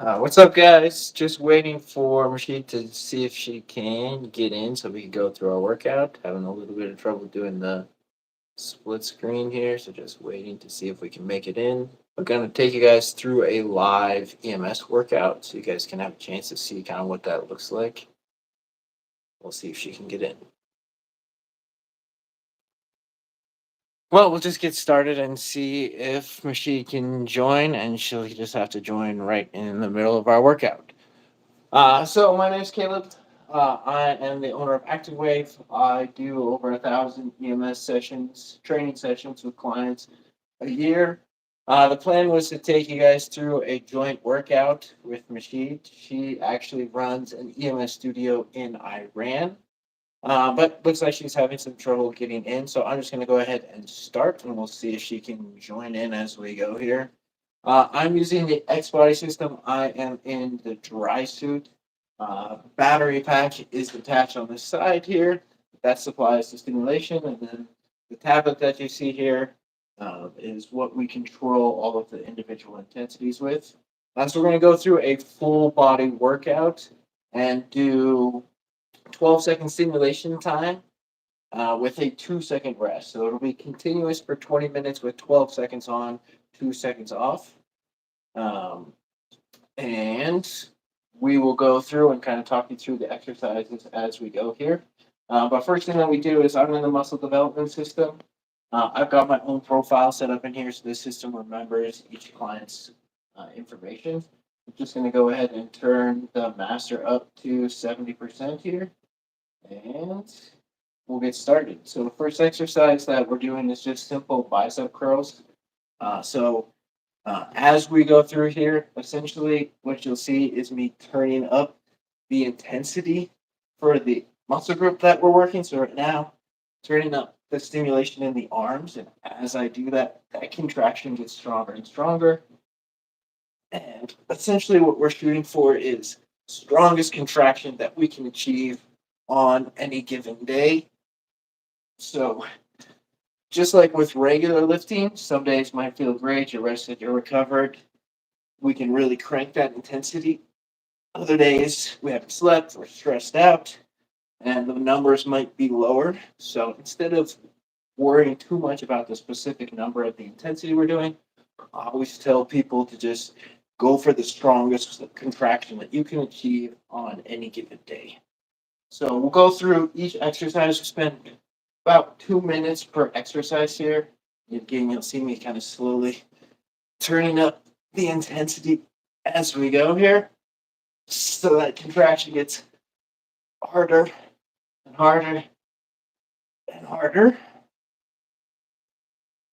What's up, guys? Just waiting for Mashid to see if she can get in so we can go through our workout. Having a little bit of trouble doing the split screen here, so just waiting to see if we can make it in. We're going to take you guys through a live EMS workout so you guys can have a chance to see kind of what that looks like. We'll see if she can get in. Well, we'll just get started and see if Mashid can join, and she'll just have to join right in the middle of our workout. So my name is Caleb. I am the owner of Active Wave. I do over 1,000 EMS sessions, training sessions with clients a year. The plan was to take you guys through a joint workout with Mashid. She actually runs an EMS studio in Iran, but looks like she's having some trouble getting in. So I'm just going to go ahead and start, and we'll see if she can join in as we go here. I'm using the X body system. I am in the dry suit. Battery pack is attached on the side here. That supplies the stimulation, and then the tablet that you see here is what we control all of the individual intensities with. So we're going to go through a full body workout and do 12-second stimulation time with a 2-second rest. So it'll be continuous for 20 minutes with 12 seconds on, 2 seconds off. Um, and we will go through and kind of talk you through the exercises as we go here. But first thing that we do is I'm in the muscle development system. I've got my own profile set up in here, so this system remembers each client's information. I'm just going to go ahead and turn the master up to 70% here, and we'll get started. So the first exercise that we're doing is just simple bicep curls. As we go through here, essentially what you'll see is me turning up the intensity for the muscle group that we're working. So right now, turning up the stimulation in the arms. And as I do that, that contraction gets stronger and stronger. And essentially what we're shooting for is strongest contraction that we can achieve on any given day. So just like with regular lifting, some days might feel great, you're rested, you're recovered. We can really crank that intensity. Other days we haven't slept, we're stressed out, and the numbers might be lower. So instead of worrying too much about the specific number of the intensity we're doing, I always tell people to just go for the strongest contraction that you can achieve on any given day. So we'll go through each exercise. We spend about 2 minutes per exercise here. Again, you'll see me kind of slowly turning up the intensity as we go here, so that contraction gets harder and harder and harder.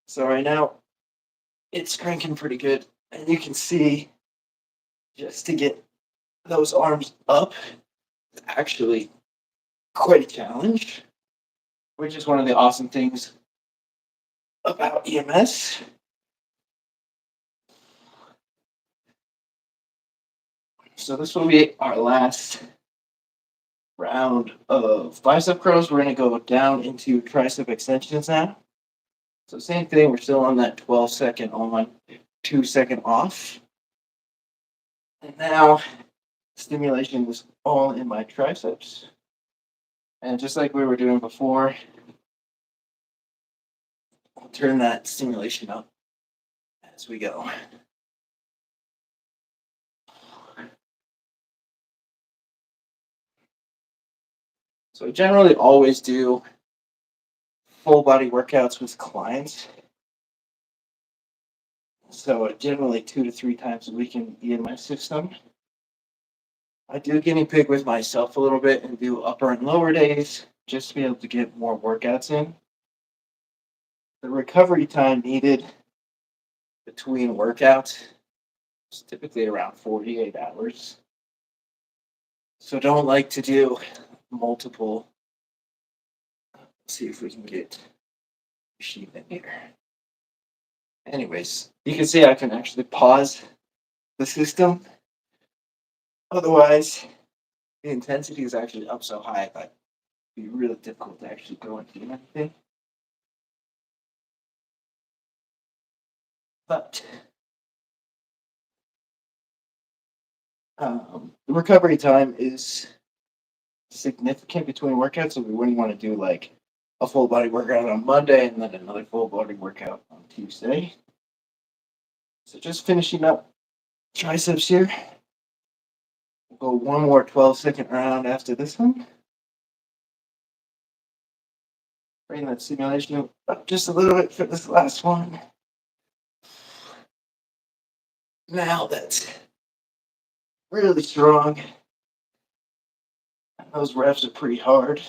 So right now, it's cranking pretty good, and you can see just to get those arms up, it's actually quite a challenge, which is one of the awesome things about EMS. So this will be our last round of bicep curls. We're going to go down into tricep extensions now. So same thing, we're still on that 12-second on, 2-second off. And now stimulation is all in my triceps. And just like we were doing before, I'll turn that stimulation up as we go. So I generally always do full body workouts with clients. So generally 2 to 3 times a week in my system. I do guinea pig with myself a little bit and do upper and lower days just to be able to get more workouts in. The recovery time needed between workouts is typically around 48 hours. So don't like to do multiple. Let's see if we can get sheep in here. Anyways, you can see I can actually pause the system. Otherwise, the intensity is actually up so high that it'd be really difficult to actually go and do anything. But The recovery time is significant between workouts, so we wouldn't want to do like a full body workout on Monday and then another full body workout on Tuesday. So just finishing up triceps here. We'll go one more 12-second round after this one. Bring that stimulation up just a little bit for this last one. Now that's really strong. Those reps are pretty hard.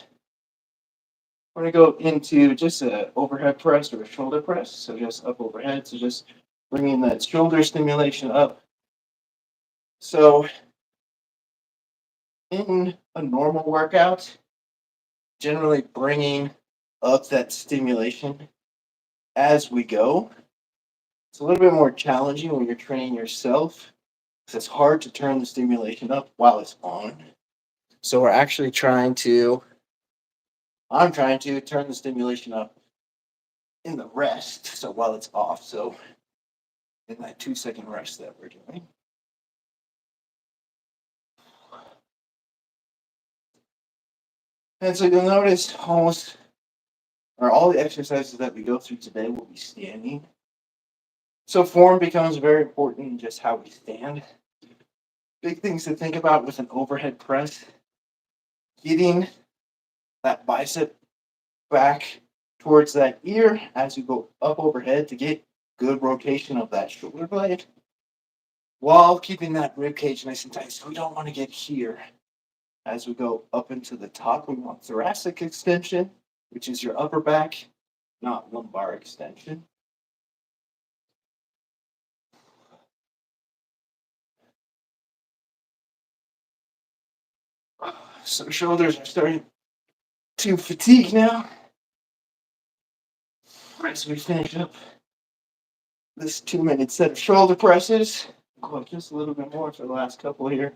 We're going to go into just an overhead press or a shoulder press. So just up overhead. So just bringing that shoulder stimulation up. So in a normal workout, generally bringing up that stimulation as we go. It's a little bit more challenging when you're training yourself because it's hard to turn the stimulation up while it's on. So I'm trying to turn the stimulation up in the rest. So while it's off. So in that 2-second rest that we're doing. And so you'll notice all the exercises that we go through today will be standing. So form becomes very important in just how we stand. Big things to think about with an overhead press. Getting that bicep back towards that ear as you go up overhead to get good rotation of that shoulder blade while keeping that rib cage nice and tight. So we don't want to get here. As we go up into the top, we want thoracic extension, which is your upper back, not lumbar extension. So shoulders are starting to fatigue now. As we finish up this 2-minute set of shoulder presses, go up just a little bit more for the last couple here.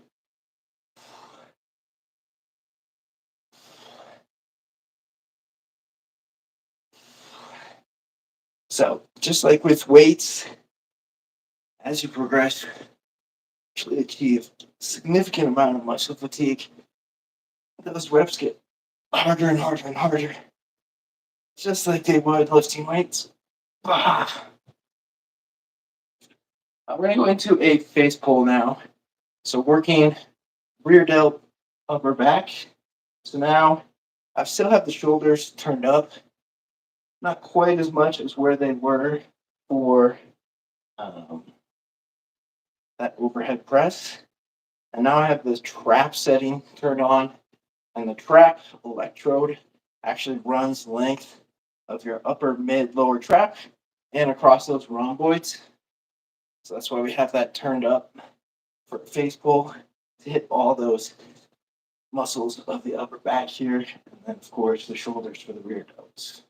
So just like with weights, as you progress, actually achieve a significant amount of muscle fatigue. Those reps get harder and harder and harder, just like they would lifting weights. We're going to go into a face pull now. So working rear delt, upper back. So now I still have the shoulders turned up, not quite as much as where they were for that overhead press. And now I have the trap setting turned on, and the trap electrode actually runs the length of your upper, mid, lower trap and across those rhomboids. So that's why we have that turned up for a face pull to hit all those muscles of the upper back here, and then of course the shoulders for the rear delts.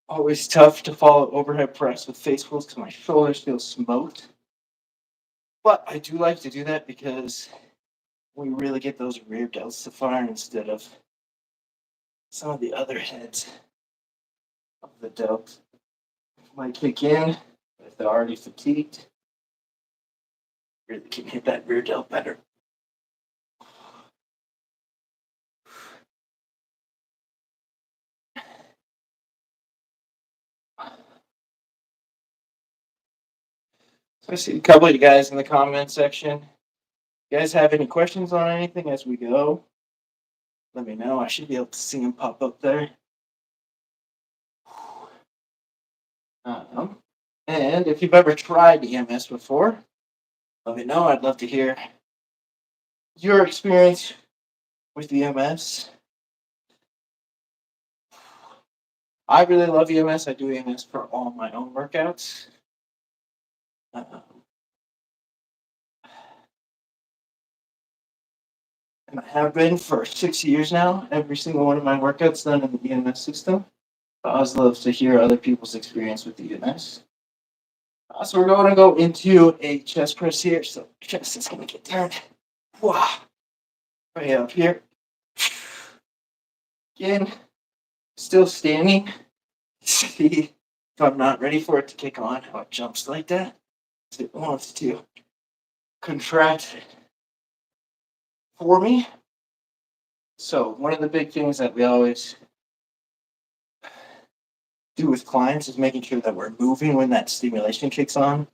Always tough to follow overhead press with face pulls because my shoulders feel smoked. But I do like to do that because we really get those rear delts to fire instead of some of the other heads of the delt. Might kick in if they're already fatigued. Really can hit that rear delt better. So I see a couple of you guys in the comment section. You guys have any questions on anything as we go? Let me know. I should be able to see them pop up there. And if you've ever tried EMS before, let me know. I'd love to hear your experience with EMS. I really love EMS. I do EMS for all my own workouts. And I have been for 6 years now. Every single one of my workouts done in the EMS system. I always love to hear other people's experience with the EMS. So we're going to go into a chest press here. So chest is going to get turned. Wow. Way up here. Again, still standing. See if I'm not ready for it to kick on, how it jumps like that. It wants to contract for me. So one of the big things that we always do with clients is making sure that we're moving when that stimulation kicks on.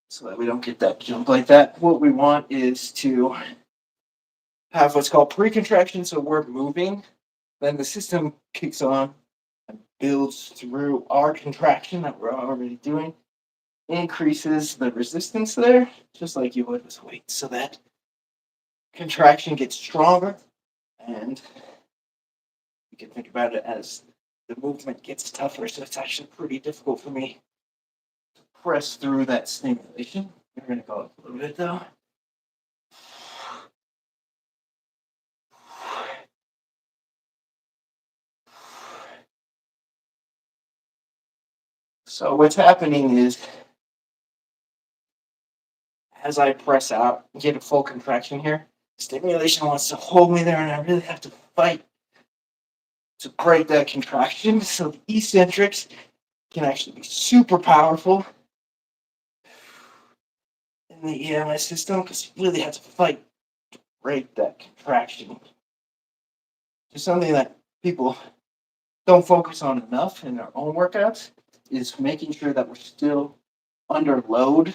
So that we don't get that jump like that. What we want is to have what's called pre-contraction, so we're moving, then the system kicks on and builds through our contraction that we're already doing, increases the resistance there, just like you would with weight, so that contraction gets stronger, and you can think about it as the movement gets tougher, so it's actually pretty difficult for me to press through that stimulation. We're going to go up a little bit though. So what's happening is as I press out and get a full contraction here, stimulation wants to hold me there, and I really have to fight to break that contraction. So the eccentrics can actually be super powerful in the EMS system because you really have to fight to break that contraction. Just something that people don't focus on enough in their own workouts is making sure that we're still under load.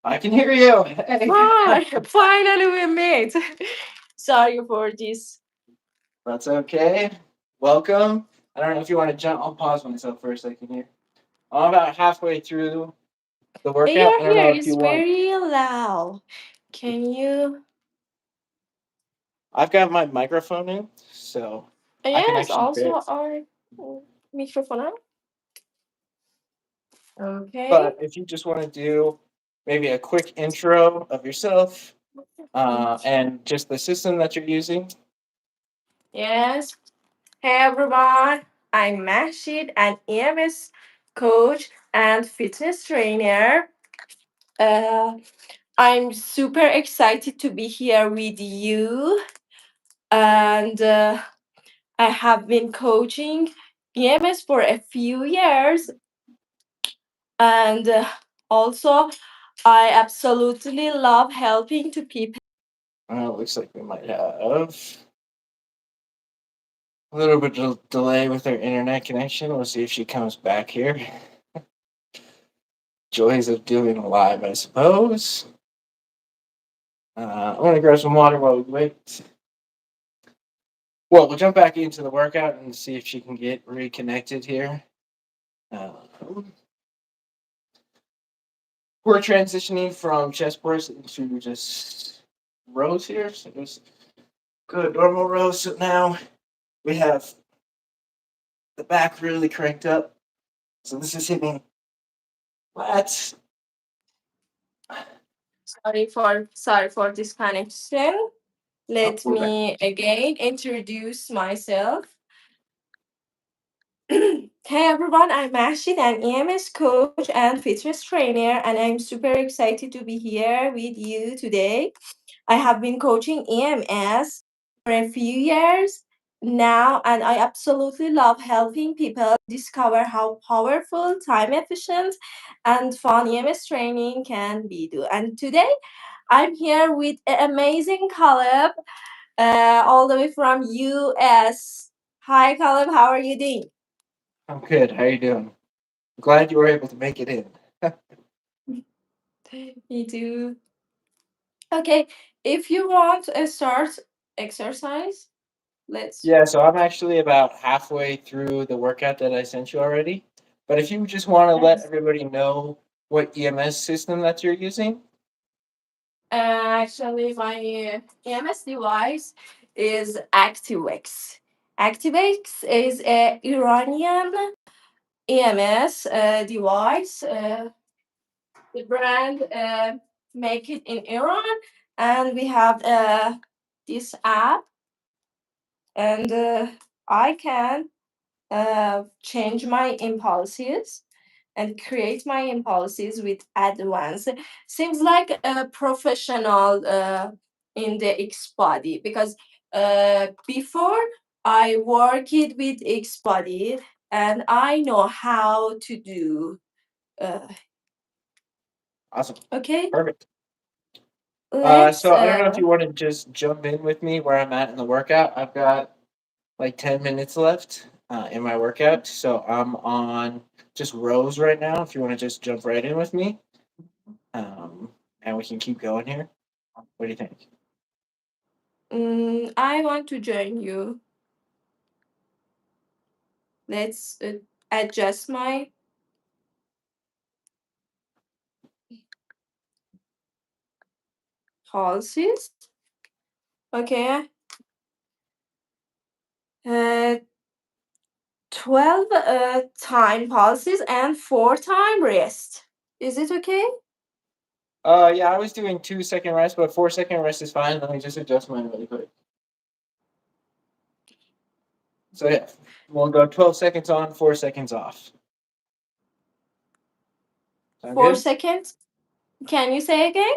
I can hear you. Hey. Ah, finally we met. Sorry for this. That's okay. Welcome. I don't know if you want to jump. I'll pause myself for a second here. I'm about halfway through the workout. Your I don't here know if you is want. very loud. Can you? I've got my microphone in, so I can Yes, actually bear. also our microphone. But Okay. if you just want to do maybe a quick intro of yourself and just the system that you're using. Yes. Hey everyone, I'm Mashid, an EMS coach and fitness trainer. Uh, I'm super excited to be here with you, and I have been coaching EMS for a few years, and also I absolutely love helping to people. It looks like we might have a little bit of delay with our internet connection. We'll see if she comes back here. Joys of doing live, I suppose. I'm gonna grab some water while we wait. Well, we'll jump back into the workout and see if she can get reconnected here. Uh, we're transitioning from chest press into just rows here. So just good normal rows. So now we have the back really cranked up. So this is hitting lats. Sorry for this connection. Oh, Let we're back. me again introduce myself. Hey everyone, I'm Mashid, an EMS coach and fitness trainer, and I'm super excited to be here with you today. I have been coaching EMS for a few years now, and I absolutely love helping people discover how powerful, time efficient, and fun EMS training can be. And today, I'm here with an amazing Caleb, all the way from US. Hi, Caleb. How are you doing? I'm good. How you doing? Glad you were able to make it in. Me too. Okay, if you want to start exercise, let's. Yeah, so I'm actually about halfway through the workout that I sent you already. But if you just want to let Nice. everybody know what EMS system that you're using. Actually, my EMS device is ActiveX. ActiveX is a Iranian EMS device. The brand make it in Iran, and we have this app, and I can change my impulses, and create my impulses with advance. Seems like a professional in the X body because before I worked with X body and I know how to do. Uh, Awesome. okay, Perfect. let's. So I don't know if you want to just jump in with me where I'm at in the workout. I've got like 10 minutes left in my workout. So I'm on just rows right now. If you want to just jump right in with me, and we can keep going here. What do you think? I want to join you. Let's adjust my pulses. Okay. Uh, 12 time pulses and 4 time rest. Is it okay? Yeah, I was doing 2 second rest, but 4 second rest is fine. Let me just adjust mine really quick. So yeah, we'll go 12 seconds on, 4 seconds off. Sound 4 good? seconds. Can you say again?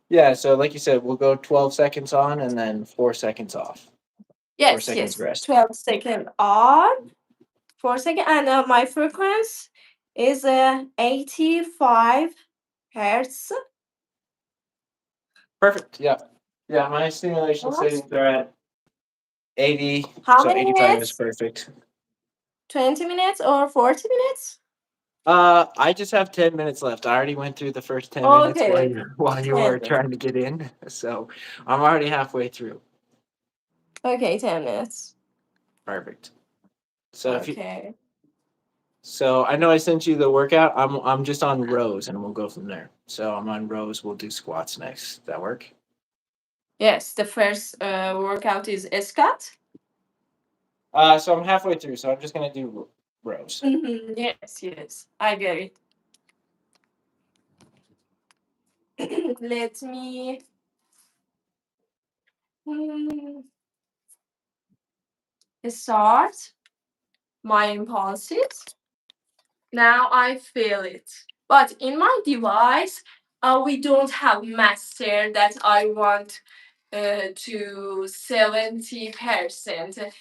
Yeah, so like you said, we'll go 12 seconds on and then 4 seconds off. Four Yes, seconds yes. rest. 12 second on, 4 second. And my frequency is 85 hertz. Perfect. Yeah. Yeah, my stimulation What? settings are at 80, How so many 85 is minutes? perfect. 20 minutes or 40 minutes? I just have 10 minutes left. I already went through the first 10 minutes while Okay. you 10 were minutes. trying to get in, so I'm already halfway through. Okay, 10 minutes. Perfect. So if you Okay. so I know I sent you the workout. I'm just on rows and we'll go from there. So I'm on rows. We'll do squats next. That work? Yes, the first workout is squat. So I'm halfway through. So I'm just gonna do rows. Yes, yes, I get it. Let me mm, start my impulses. Now I feel it. But in my device, we don't have master that I want to 70%.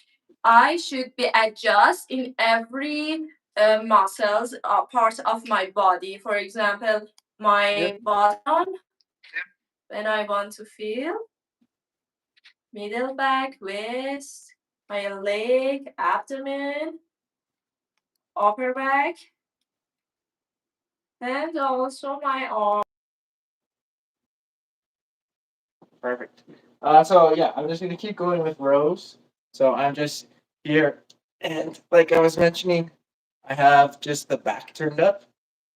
I should be adjust in every muscles part of my body. For example, Yep. my bottom when I want to feel, middle back, waist, my leg, abdomen, upper back, and also my arm. Perfect. So yeah, I'm just gonna keep going with rows. So I'm just here, and like I was mentioning, I have just the back turned up.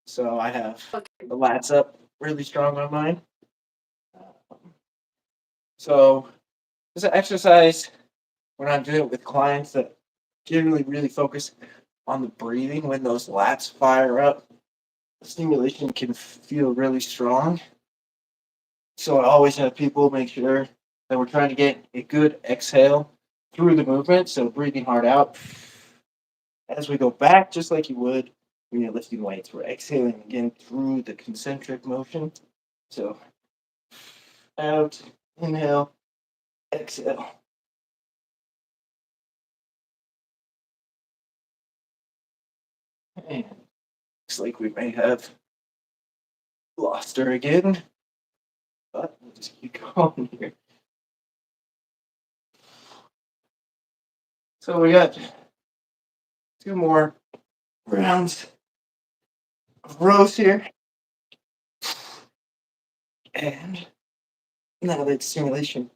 So I have Okay. the lats up really strong on mine. So this is an exercise when I'm doing it with clients that generally really focus on the breathing. When those lats fire up, the stimulation can feel really strong. So I always have people make sure that we're trying to get a good exhale through the movement. So breathing hard out as we go back, just like you would when you're lifting weights. We're exhaling again through the concentric motion. So out, inhale, exhale. And looks like we may have lost her again, but we'll just keep going here. So we got 2 more rounds of rows here. And now that stimulation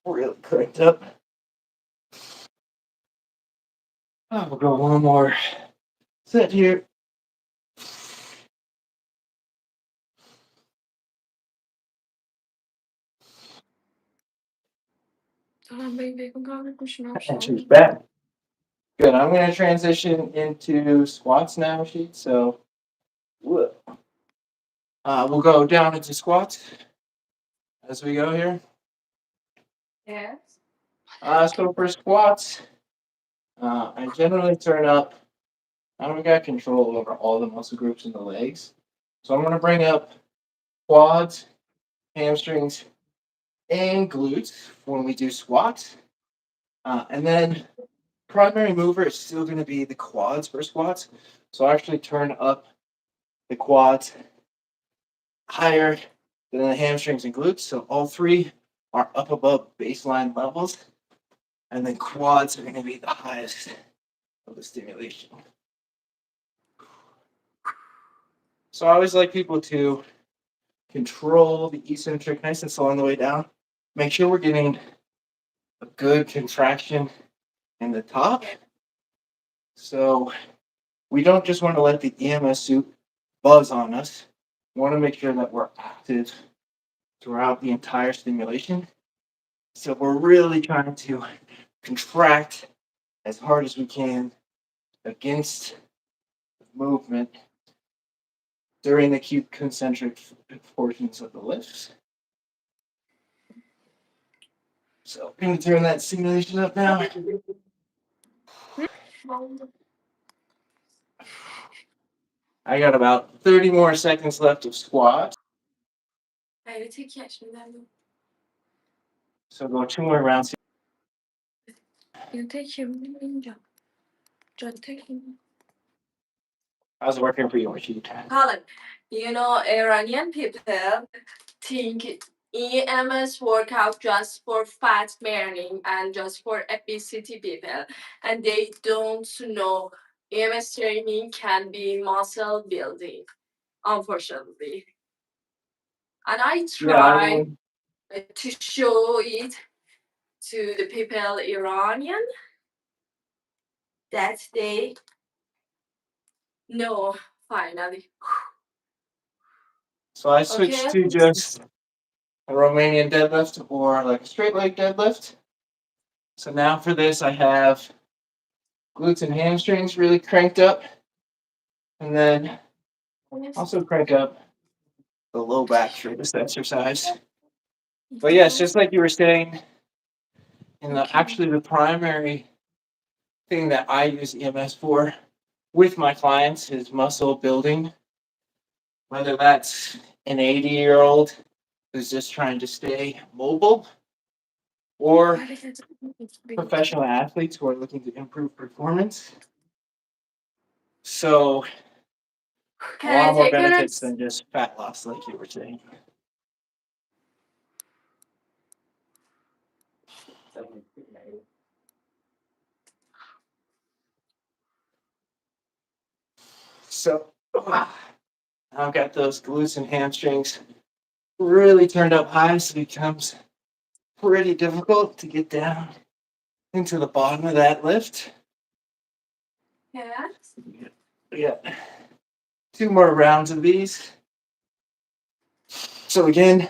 really cranked up, we'll go one more set here. And she's back. Good. I'm going to transition into squats now, Mashid. So we'll go down into squats as we go here. Yes. So for squats, I generally turn up Now we got control over all the muscle groups in the legs. So I'm going to bring up quads, hamstrings, and glutes when we do squats. And then primary mover is still going to be the quads for squats. So I actually turn up the quads higher than the hamstrings and glutes. So all three are up above baseline levels. And then quads are going to be the highest of the stimulation. So I always like people to control the eccentric nice and slow on the way down. Make sure we're getting a good contraction in the top. So we don't just want to let the EMS suit buzz on us. We want to make sure that we're active throughout the entire stimulation. So we're really trying to contract as hard as we can against movement during the acute concentric portions of the lifts. So I'm going to turn that stimulation up now. I got about 30 more seconds left of squat. So go 2 more rounds. How's it working for you, Mashid? Colin, Iranian people think EMS workout just for fat burning and just for obesity people, and they don't know EMS training can be muscle building, unfortunately. And I Yeah, I try mean, to show it to the people Iranian that they know finally. so I switched Okay. to just a Romanian deadlift or like a straight leg deadlift. So now for this, I have glutes and hamstrings really cranked up, and then also crank up the low back for this exercise. But yes, just like you were saying, actually the primary thing that I use EMS for with my clients is muscle building, whether that's an 80-year-old who's just trying to stay mobile or professional athletes who are looking to improve performance. So a lot more benefits than just fat loss, like you were saying. So I've got those glutes and hamstrings really turned up high, so it becomes pretty difficult to get down into the bottom of that lift. Yes. We got 2 more rounds of these. So again,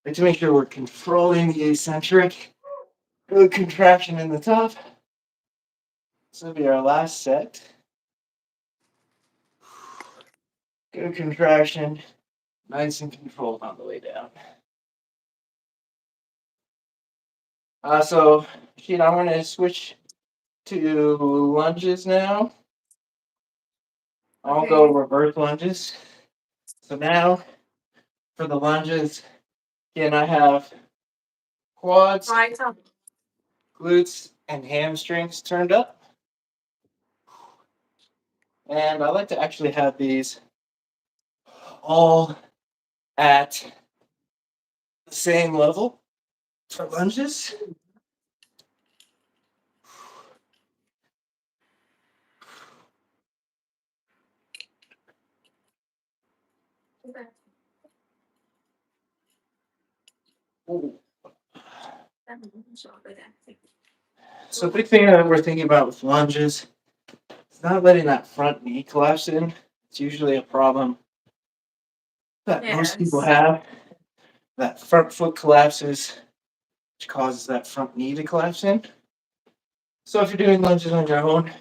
like to make sure we're controlling the eccentric, good contraction in the top. This will be our last set. Good contraction, nice and controlled on the way down. So, Sheena, I'm going to switch to lunges now. I'll go reverse lunges. So now for the lunges, again, I have quads, glutes, and hamstrings turned up. And I like to actually have these all at the same level for lunges. So big thing that we're thinking about with lunges is not letting that front knee collapse in. It's usually a problem that most people have. That front foot collapses, which causes that front knee to collapse in. So if you're doing lunges on your own, you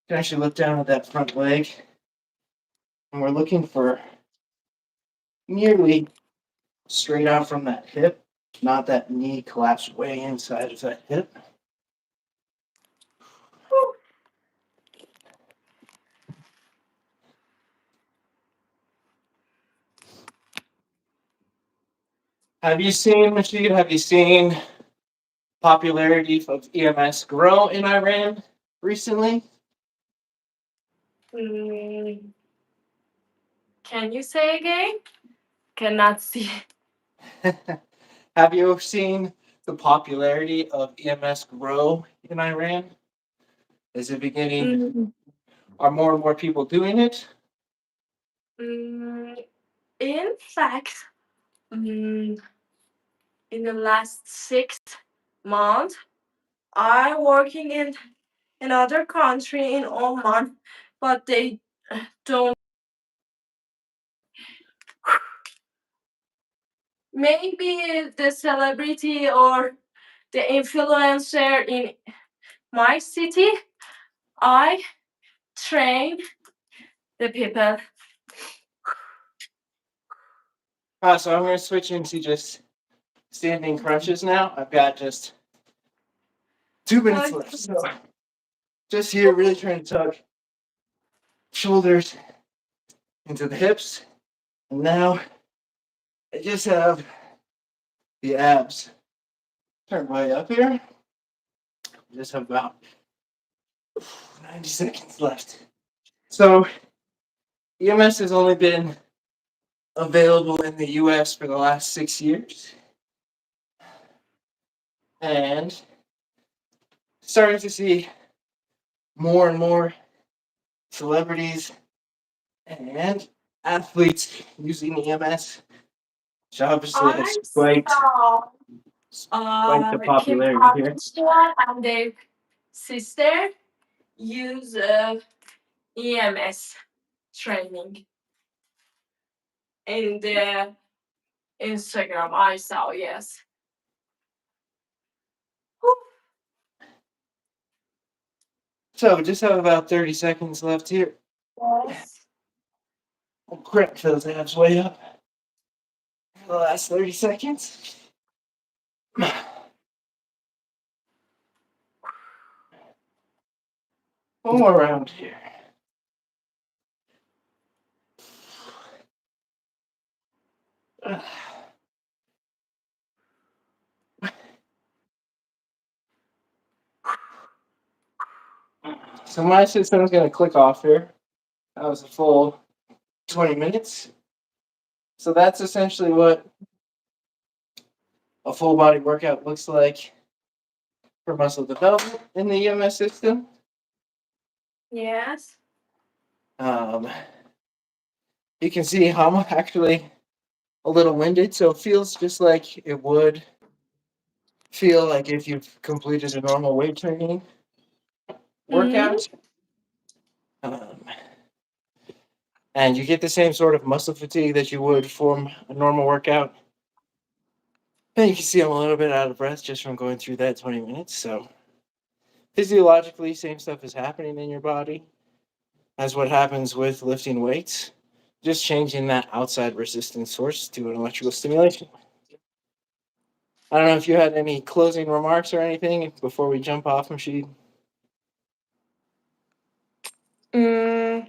can actually look down at that front leg. And we're looking for nearly straight out from that hip, not that knee collapse way inside of that hip. Have you seen, Mashid, have you seen popularity of EMS grow in Iran recently? Mm, can you say again? Cannot see. Have you seen the popularity of EMS grow in Iran? Is it beginning? Mm, Are more and more people doing it? mm, in fact, mm, in the last 6 months, I'm working in another country in Oman, but they don't. Maybe the celebrity or the influencer in my city, I train the people. So I'm going to switch into just standing crunches now. I've got just 2 minutes left. So just here, really trying to tuck shoulders into the hips. And now I just have the abs turned way up here. Just have about 90 seconds left. So EMS has only been available in the US for the last 6 years. And starting to see more and more celebrities and athletes using EMS, which obviously has I saw spiked the Kim popularity here. Kardashian and their sister use EMS training in the Instagram. I saw, yes. So just have about 30 seconds left here. Yes. We'll crank those abs way up for the last 30 seconds. One more round here. So my system is going to click off here. That was a full 20 minutes. So that's essentially what a full body workout looks like for muscle development in the EMS system. Yes. Um, you can see how I'm actually a little winded, so it feels just like it would feel like if you've completed a normal weight training Mm-hmm. workout. Um, and you get the same sort of muscle fatigue that you would from a normal workout. And you can see I'm a little bit out of breath just from going through that 20 minutes. So physiologically, same stuff is happening in your body as what happens with lifting weights, just changing that outside resistance source to an electrical stimulation. I don't know if you had any closing remarks or anything before we jump off, Mashid. Mm,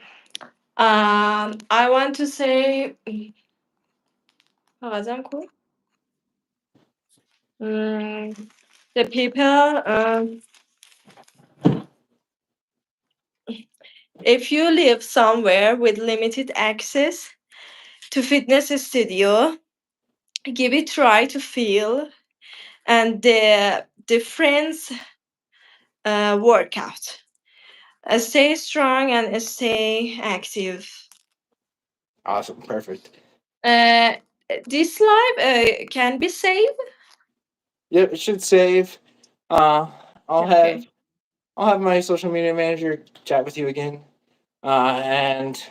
I want to say, کاغذم کو؟ The people, if you live somewhere with limited access to fitness studio, give it try to feel and the difference workout. Stay strong and stay active. Awesome, perfect. Uh, this live can be saved. Yep, it should save. Uh, I'll have Okay. I'll have my social media manager chat with you again. And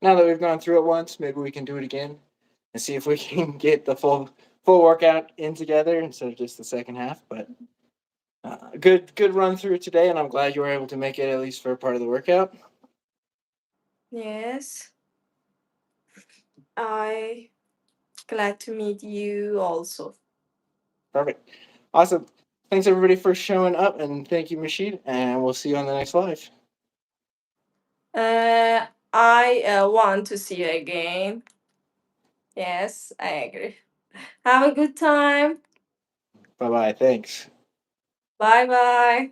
now that we've gone through it once, maybe we can do it again and see if we can get the full workout in together instead of just the second half. But good run through today, and I'm glad you were able to make it at least for a part of the workout. Yes. I glad to meet you also. Perfect, awesome. Thanks everybody for showing up, and thank you, Mashid. And we'll see you on the next live. I want to see you again. Yes, I agree. Have a good time. Bye bye. Thanks. Bye bye.